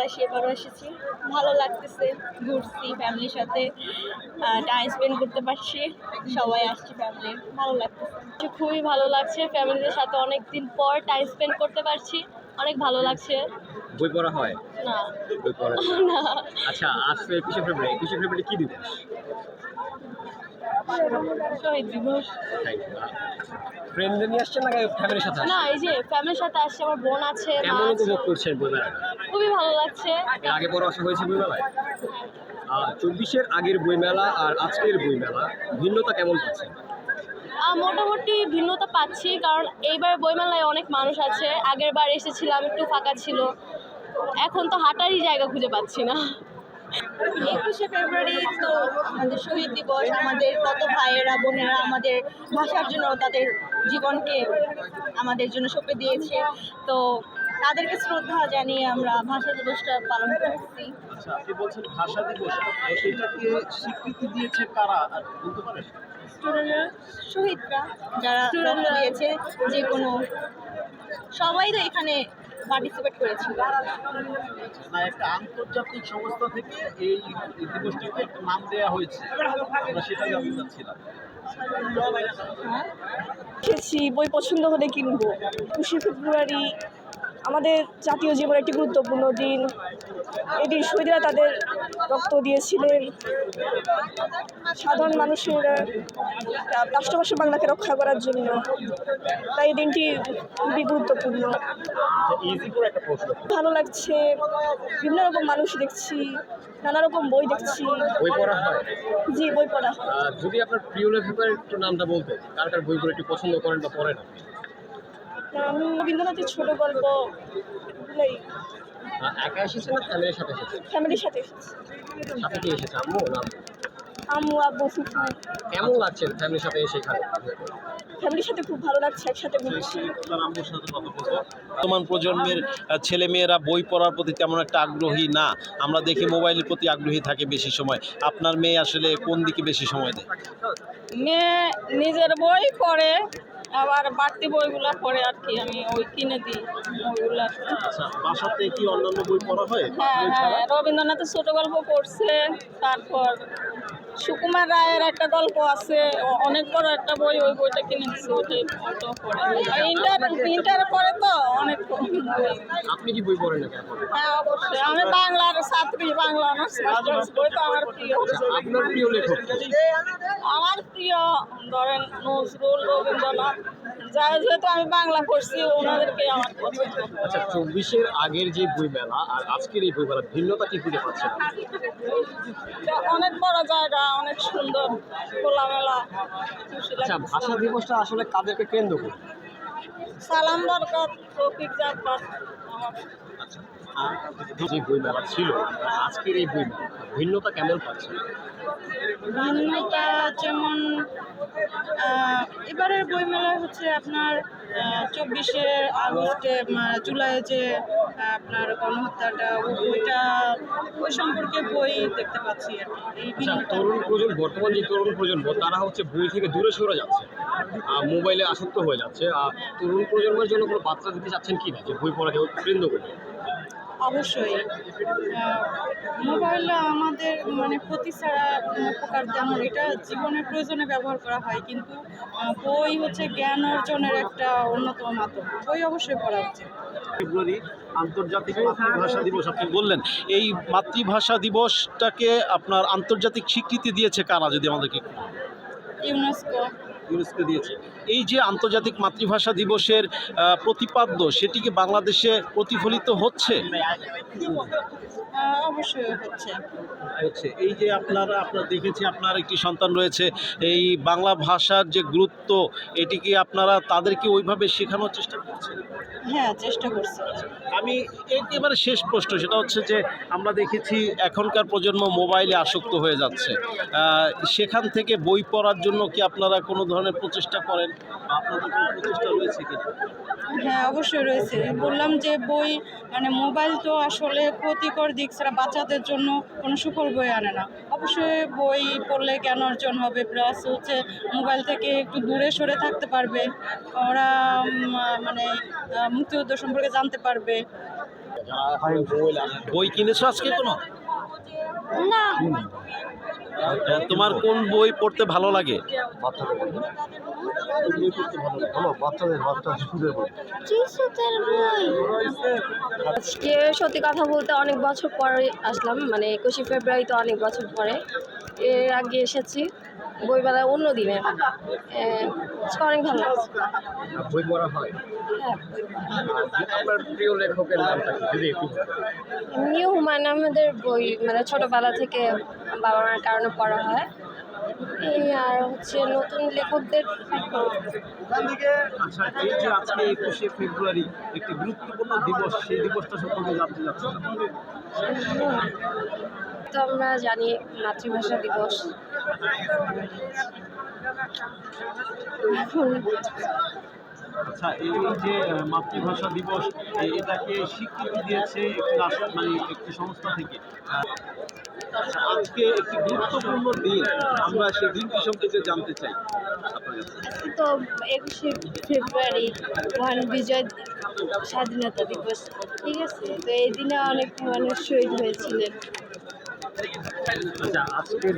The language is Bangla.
আসি, এবারও এসেছি। ভালো লাগতেছে, ঘুরছি ফ্যামিলির সাথে, টাইম স্পেন্ড করতে পারছি, সবাই আসছি ফ্যামিলির, ভালো লাগতেছে। খুবই ভালো লাগছে, ফ্যামিলিদের সাথে অনেক দিন পর টাইম স্পেন্ড করতে পারছি, অনেক ভালো লাগছে। বই পড়া হয় না বই পড়া না আচ্ছা, আজকে 21শে ফেব্রুয়ারি কি দিবস? শহীদ দিবস। ফ্রেন্ডদের নিয়ে আসছেন না ফ্যামিলির সাথে না, আসছেন? এই যে ফ্যামিলির সাথে আসছে, আমার বোন আছে, মা কেমন আছে। উপভোগ করছেন বইমেলাটা? খুবই ভালো লাগছে। এর আগে বড় আসা হয়েছে বইমেলায়? 24-এর আগের বইমেলা আর আজকের বইমেলা ভিন্নতা কেমন পাচ্ছেন? মোটামুটি ভিন্নতা পাচ্ছি, কারণ এইবার বইমেলায় অনেক মানুষ আছে। আগের বার এসেছিলাম, একটু ফাঁকা ছিল, এখন তো হাঁটারই জায়গা খুঁজে পাচ্ছি না। 21শে ফেব্রুয়ারি তো আমাদের শহীদ দিবস, আমাদের কত ভাইয়েরা বোনেরা আমাদের ভাষার জন্য তাদের জীবনকে আমাদের জন্য সঁপে দিয়েছে, তো তাদেরকে শ্রদ্ধা জানিয়ে আমরা ভাষা দিবসটা পালন করছি। আচ্ছা, আপনি বলছেন ভাষা দিবস, এটাকে স্বীকৃতি দিয়েছে কারা আর বলতে পারেন? স্টুডেন্টরা, শহীদরা, যারা রক্ত দিয়েছে, যে কোনো সবাই তো এখানে পার্টিসিপেট করেছিল। না, একটা আন্তর্জাতিক সংস্থা থেকে এই দিবসটাকে একটা নাম দেওয়া হয়েছে, আমরা সেটা জানতে চাচ্ছিলাম। এসেছি, বই পছন্দ হলে কিনবো। 21শে ফেব্রুয়ারি আমাদের জাতীয় জীবনের একটি গুরুত্বপূর্ণ দিন। এদিন শহীদরা তাদের রক্ত দিয়েছিলেন সাধারণ মানুষের রাষ্ট্রভাষা বাংলাকে রক্ষা করার জন্য, তাই এই দিনটি খুবই গুরুত্বপূর্ণ। ইজি করে একটা প্রশ্ন, ভালো লাগছে, বিভিন্ন রকম মানুষ দেখছি, নানা রকম বই দেখছি। বই পড়া হয়? জি, বই পড়া হয়। যদি আপনার প্রিয় লেখকের একটু নামটা বলতেন, কার কার বইগুলো একটু পছন্দ করেন বা পড়েন? আমি রবীন্দ্রনাথের ছোট গল্প এগুলোই একা এসেছেন না ফ্যামিলির সাথে এসেছেন? ফ্যামিলির সাথে এসেছি। সাথে কি এসেছে, আম্মু না আব্বু? আম্মু, আব্বু, ফুফু। কেমন লাগছে ফ্যামিলির সাথে এসে এখানে? ফ্যামিলির সাথে খুব ভালো লাগছে, একসাথে ঘুরছি। আপনার আম্মুর সাথে কথা বলবো। বর্তমান প্রজন্মের ছেলেমেয়েরা বই পড়ার প্রতি তেমন একটা আগ্রহী না, আমরা দেখি মোবাইলের প্রতি আগ্রহী থাকে বেশি সময়। আপনার মেয়ে আসলে কোন দিকে বেশি সময় দেয়? মেয়ে নিজের বই পড়ে, আবার বাড়তি বইগুলো পড়ে আর কি, আমি ওই কিনে দিই বইগুলো। আচ্ছা, বাসাতে কি অন্যান্য বই পড়া হয়? হ্যাঁ হ্যাঁ, রবীন্দ্রনাথের ছোট গল্প পড়ছে, তারপর সুকুমার রায়ের একটা গল্প আছে, অনেক বড় একটা বই, ওই বইটা কিনে দিচ্ছে, ওটাও পড়ে। ইন্টারে পড়ে তো অনেক বই। আপনি কি বই পড়েন না কেন? হ্যাঁ অবশ্যই, আমি বাংলার ছাত্রী, বাংলা অনার্স মাস্টার্স, বই তো আমার প্রিয়। আপনার প্রিয় লেখক কে? আমার প্রিয় ধরেন নজরুল, রবীন্দ্রনাথ, যেহেতু আমি বাংলা পড়ছি, ওনাদেরকে আমার পছন্দ। আচ্ছা, 24-এর আগের যে বইমেলা আর আজকের এই বইমেলা ভিন্নতা কি খুঁজে পাচ্ছেন? এটা অনেক বড় জায়গা, অনেক সুন্দর, খোলামেলা, খুশি আচ্ছা, লাগছে। ভাষা দিবসটা আসলে কাদেরকে কেন্দ্র করে? সালাম দরকার, রফিক জাফর আমার। যে বইমেলা ছিল আজকের এই বইমেলা ভিন্নতা কেমন পাচ্ছেন? ভিন্নতা যেমন এবারের বইমেলা হচ্ছে আপনার 24শে আগস্টে জুলাইয়ে যে আপনার গণহত্যাটা, ওইটা ওই সম্পর্কে বই দেখতে পাচ্ছি আর কি। এই আচ্ছা, ভিন্নতা বর্তমান যে তরুণ প্রজন্ম তারা হচ্ছে বই থেকে দূরে সরে যাচ্ছে, মোবাইলে আসক্ত হয়ে যাচ্ছে। তরুণ প্রজন্মের জন্য কোনো বার্তা দিতে চাচ্ছেন কি না, যে বই পড়াকে কেন্দ্র করে? অবশ্যই মোবাইল আমাদের মানে ক্ষতি ছাড়া উপকার তেমন, এটা জীবনের প্রয়োজনে ব্যবহার করা হয়, কিন্তু বই হচ্ছে জ্ঞান অর্জনের একটা অন্যতম মাধ্যম, বই অবশ্যই পড়া উচিত। ফেব্রুয়ারি আন্তর্জাতিক মাতৃভাষা দিবস, আপনি বললেন এই মাতৃভাষা দিবসটাকে আপনার আন্তর্জাতিক স্বীকৃতি দিয়েছে কারা, যদি আমাদেরকে একটু বলেন? ইউনেস্কো। ইউনেস্কো দিয়েছে। এই যে আন্তর্জাতিক মাতৃভাষা দিবসের প্রতিপাদ্য, সেটি কি বাংলাদেশে প্রতিফলিত হচ্ছে? অবশ্যই হচ্ছে। এই যে আপনার দেখেছি আপনার একটি সন্তান রয়েছে, এই বাংলা ভাষার যে গুরুত্ব, এটি কি আপনারা তাদেরকে ওইভাবে শেখানোর চেষ্টা করছেন? হ্যাঁ, চেষ্টা করছি। আমি একেবারে শেষ প্রশ্ন, সেটা হচ্ছে যে আমরা দেখেছি এখনকার প্রজন্ম মোবাইলে আসক্ত হয়ে যাচ্ছে, সেখান থেকে বই পড়ার জন্য কি আপনারা কোনো ধরনের প্রচেষ্টা করেন বা আপনাদের কোনো প্রচেষ্টা রয়েছে কি? হ্যাঁ, অবশ্যই রয়েছে। বললাম যে বই মানে মোবাইল তো আসলে ক্ষতিকর দিক ছাড়া বাচ্চাদের জন্য কোনো সুফল বয়ে আনে না। অবশ্যই বই পড়লে জ্ঞান অর্জন হবে, প্লাস হচ্ছে মোবাইল থেকে একটু দূরে সরে থাকতে পারবে, ওরা মানে মুক্তিযুদ্ধ সম্পর্কে জানতে পারবে। যারা মোবাইলে আসক্ত। বই কিনেছো আজকে কোনো? না, তোমার কোন বই পড়তে ভালো লাগে? শিশুদের বই। আজকে সত্যি কথা বলতে অনেক বছর পরে আসলাম, মানে 21শে ফেব্রুয়ারি তো অনেক বছর পরে। এর আগে এসেছি বইমেলায় অন্য দিনে। আজকে অনেক ভালো লাগছে। বই পড়া হয়। হ্যাঁ, আপনার প্রিয় লেখকের নামটা কি যদি একটু বলেন? এমনিও হুমায়ুন আহমেদের বই মানে ছোটবেলা থেকে বাবা মার কারণে পড়া হয়। এই আর হচ্ছে নতুন লেখকদের আচ্ছা, এই যে আজকে 21শে ফেব্রুয়ারি একটি গুরুত্বপূর্ণ দিবস, সেই দিবসটা সম্পর্কে জানতে চাচ্ছিলাম। তো আমরা জানি মাতৃভাষা দিবস। এখন আচ্ছা, এই যে মাতৃভাষা দিবস, এটাকে স্বীকৃতি দিয়েছে একটি সংস্থা থেকে। আচ্ছা, আজকে একটি গুরুত্বপূর্ণ দিন, আমরা সেই দিনটি সম্পর্কে জানতে চাই আপনার কাছে। তো 21শে ফেব্রুয়ারি মহান বিজয় স্বাধীনতা দিবস, ঠিক আছে? তো এই দিনে অনেক মানুষ শহীদ হয়েছিলেন। আচ্ছা, আজকের